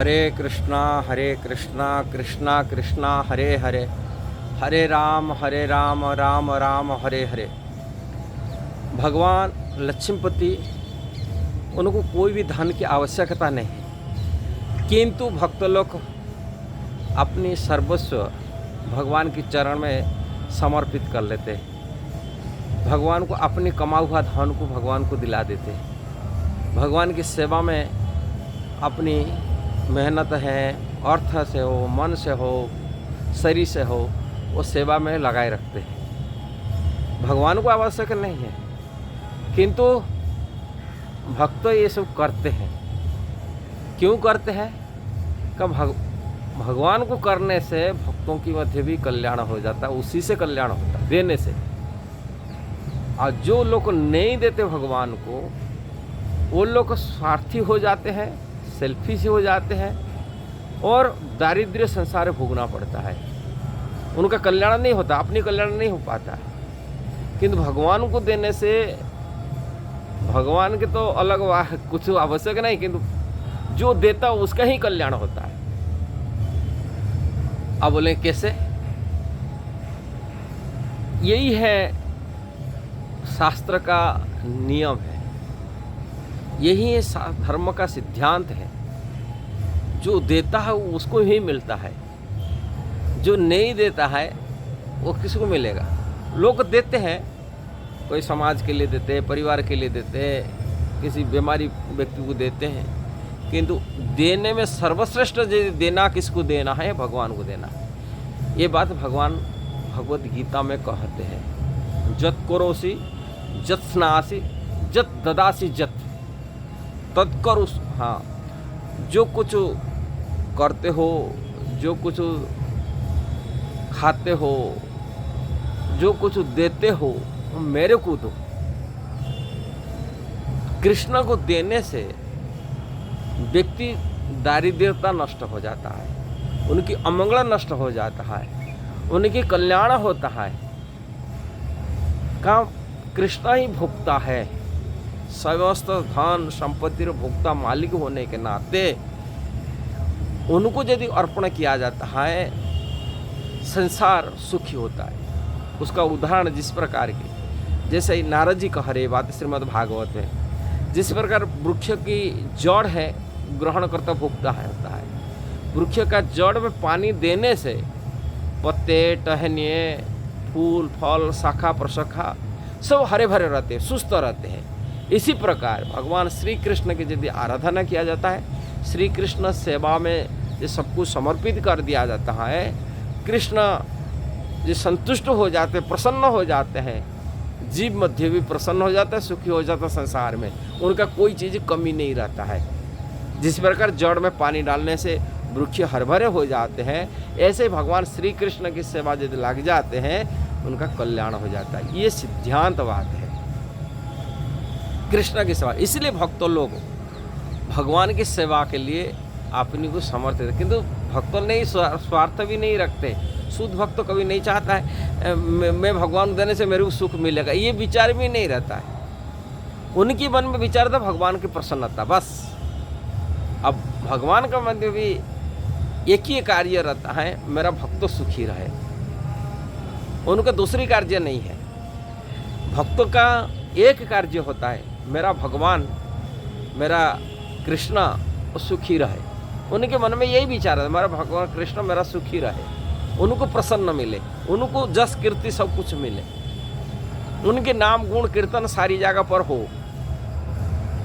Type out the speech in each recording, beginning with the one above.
हरे कृष्णा कृष्णा कृष्णा हरे हरे, हरे राम राम राम हरे हरे। भगवान लक्ष्मीपति, उनको कोई भी धन की आवश्यकता नहीं है, किंतु भक्त लोग अपनी सर्वस्व भगवान के चरण में समर्पित कर लेते हैं। भगवान को अपनी कमा हुआ धन को भगवान को दिला देते हैं। भगवान की सेवा में अपनी मेहनत है, अर्थ से हो, मन से हो, शरीर से हो, वो सेवा में लगाए रखते हैं। भगवान को आवश्यक नहीं है, किंतु भक्त ये सब करते हैं। क्यों करते हैं? कब भगवान को करने से भक्तों की मध्य भी कल्याण हो जाता है, उसी से कल्याण होता है, देने से। और जो लोग नहीं देते भगवान को, वो लोग स्वार्थी हो जाते हैं, सेल्फिश हो जाते हैं और दारिद्र्य संसार भोगना पड़ता है। उनका कल्याण नहीं होता, अपनी कल्याण नहीं हो पाता है। किंतु भगवान को देने से, भगवान के तो अलग कुछ आवश्यक नहीं, किंतु जो देता उसका ही कल्याण होता है। अब बोले कैसे? यही है शास्त्र का नियम है, यही धर्म का सिद्धांत है। जो देता है उसको ही मिलता है, जो नहीं देता है वो किसको मिलेगा? लोग देते हैं, कोई समाज के लिए देते हैं, परिवार के लिए देते हैं, किसी बीमारी व्यक्ति को देते हैं, किंतु देने में सर्वश्रेष्ठ देना किसको देना है? भगवान को देना है। ये बात भगवान भगवत गीता में कहते हैं, जत करोसि जत स्नासि जत ददासि जत तत्करु। हाँ, जो कुछ करते हो, जो कुछ खाते हो, जो कुछ देते हो, मेरे को दो। कृष्ण को देने से व्यक्ति दारिद्र्यता नष्ट हो जाता है, उनकी अमंगल नष्ट हो जाता है, उनकी कल्याण होता है। काम कृष्ण ही भोगता है, समस्त धन संपत्ति भोक्ता मालिक होने के नाते उनको यदि अर्पण किया जाता है, संसार सुखी होता है। उसका उदाहरण जिस प्रकार की, जैसे नारद जी कह रहे बात श्रीमद् भागवत में, जिस प्रकार वृक्ष की जड़ है, ग्रहण करता भोक्ता है होता है। वृक्ष का जड़ में पानी देने से पत्ते, टहनिए, फूल, फल, शाखा प्रशाखा सब हरे भरे रहते हैं, सुस्त रहते हैं। इसी प्रकार भगवान श्री कृष्ण की यदि आराधना किया जाता है, श्री कृष्ण सेवा में जो सब कुछ समर्पित कर दिया जाता है, कृष्ण जो संतुष्ट हो जाते, प्रसन्न हो जाते हैं, जीव मध्य भी प्रसन्न हो जाता है, सुखी हो जाता है। संसार में उनका कोई चीज़ कमी नहीं रहता है। जिस प्रकार जड़ में पानी डालने से वृक्ष हरभरे हो जाते हैं, ऐसे भगवान श्री कृष्ण की सेवा यदि लग जाते हैं, उनका कल्याण हो जाता है। ये सिद्धांत बात है कृष्ण की सेवा। इसलिए भक्त लोग भगवान की सेवा के लिए अपनी को समर्पित, किंतु भक्त नहीं स्वार्थ भी नहीं रखते। शुद्ध भक्त कभी नहीं चाहता है मैं भगवान देने से मेरे को सुख मिलेगा, ये विचार भी नहीं रहता है। उनकी मन में विचार था भगवान की प्रसन्नता, बस। अब भगवान का मन में भी एक ही कार्य रहता है, मेरा भक्त सुखी रहे। उनका दूसरी कार्य नहीं है। भक्तों का एक कार्य होता है, मेरा भगवान, मेरा कृष्ण सुखी रहे। उनके मन में यही विचार है, मेरा भगवान कृष्ण मेरा सुखी रहे, उनको प्रसन्न मिले, उनको जस कीर्ति सब कुछ मिले, उनके नाम गुण कीर्तन सारी जगह पर हो।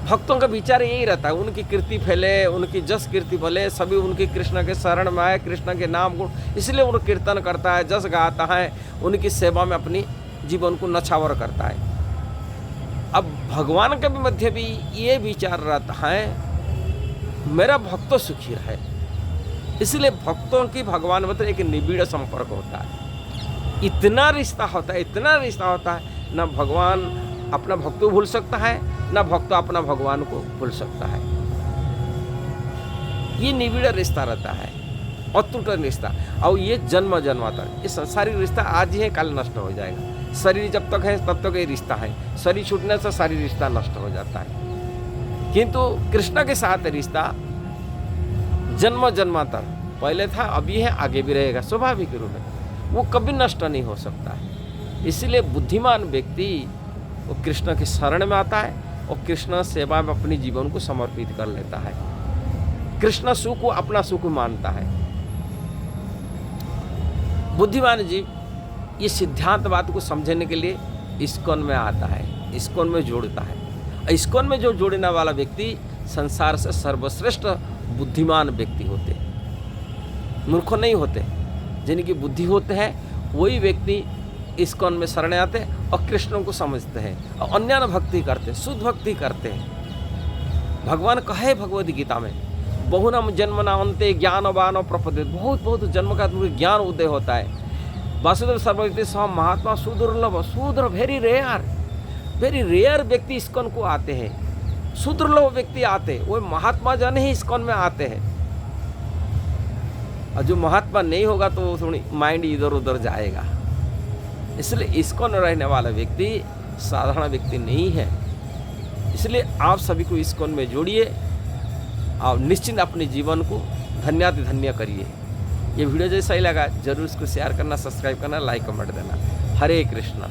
भक्तों का विचार यही रहता है, उनकी कीर्ति फैले, उनकी जस कीर्ति फैले, सभी उनके कृष्ण के शरण में आए, कृष्ण के नाम गुण, इसलिए उनको कीर्तन करता है, जस गाता है, उनकी सेवा में अपनी जीवन को नछावर करता है। अब भगवान के भी मध्य भी ये विचार रहता है, मेरा भक्त सुखी रहे। इसलिए भक्तों की भगवान मतलब एक निबिड़ संपर्क होता है। इतना रिश्ता होता है, इतना रिश्ता होता है, न भगवान अपना भक्त को भूल सकता है, न भक्त अपना भगवान को भूल सकता है। ये निबिड़ रिश्ता रहता है, अटूट रिश्ता। और ये जन्म जन्मांतर, ये संसारिक रिश्ता आज ही है, कल नष्ट हो जाएगा। शरीर जब तक है तब तक ये रिश्ता है, शरीर छूटने से सारी रिश्ता नष्ट हो जाता है। किंतु कृष्ण के साथ रिश्ता जन्म जन्मांतर, पहले था, अभी है, आगे भी रहेगा, स्वाभाविक रूप में वो कभी नष्ट नहीं हो सकता है। इसलिए बुद्धिमान व्यक्ति वो कृष्ण की शरण में आता है और कृष्ण सेवा में अपने जीवन को समर्पित कर लेता है। कृष्ण सुख को अपना सुख मानता है। बुद्धिमान जीव ये सिद्धांत बात को समझने के लिए इस्कॉन में आता है, इस्कॉन में जोड़ता है। इस्कॉन में जो जोड़ने वाला व्यक्ति संसार से सर्वश्रेष्ठ बुद्धिमान व्यक्ति होते, मूर्ख नहीं होते। जिनकी बुद्धि होते हैं वही व्यक्ति इस्कॉन में शरण आते और कृष्ण को समझते हैं और अन्यान्य भक्ति करते हैं, शुद्ध भक्ति करते हैं। भगवान कहे भगवद गीता में, बहुनम जन्मना अंते ज्ञानवान प्रपद्यते, बहुत जन्म का ज्ञान उदय होता है। वासुदेव सर्वव्यापी सह महात्मा सुदुर्लभ, सुदुर्लभ वेरी रेयर व्यक्ति इस्कॉन को आते हैं, सुदुर्लभ व्यक्ति आते हैं, वो महात्मा जन ही इस्कॉन में आते हैं। और जो महात्मा नहीं होगा तो थोड़ी माइंड इधर उधर जाएगा। इसलिए इस्कॉन रहने वाला व्यक्ति साधारण व्यक्ति नहीं है। इसलिए आप सभी को इस्कॉन में जोड़िए और निश्चिंत अपने जीवन को धन्यातिधन्य करिए। ये वीडियो जैसा ही लगा जरूर इसको शेयर करना, सब्सक्राइब करना, लाइक कमेंट देना। हरे कृष्णा।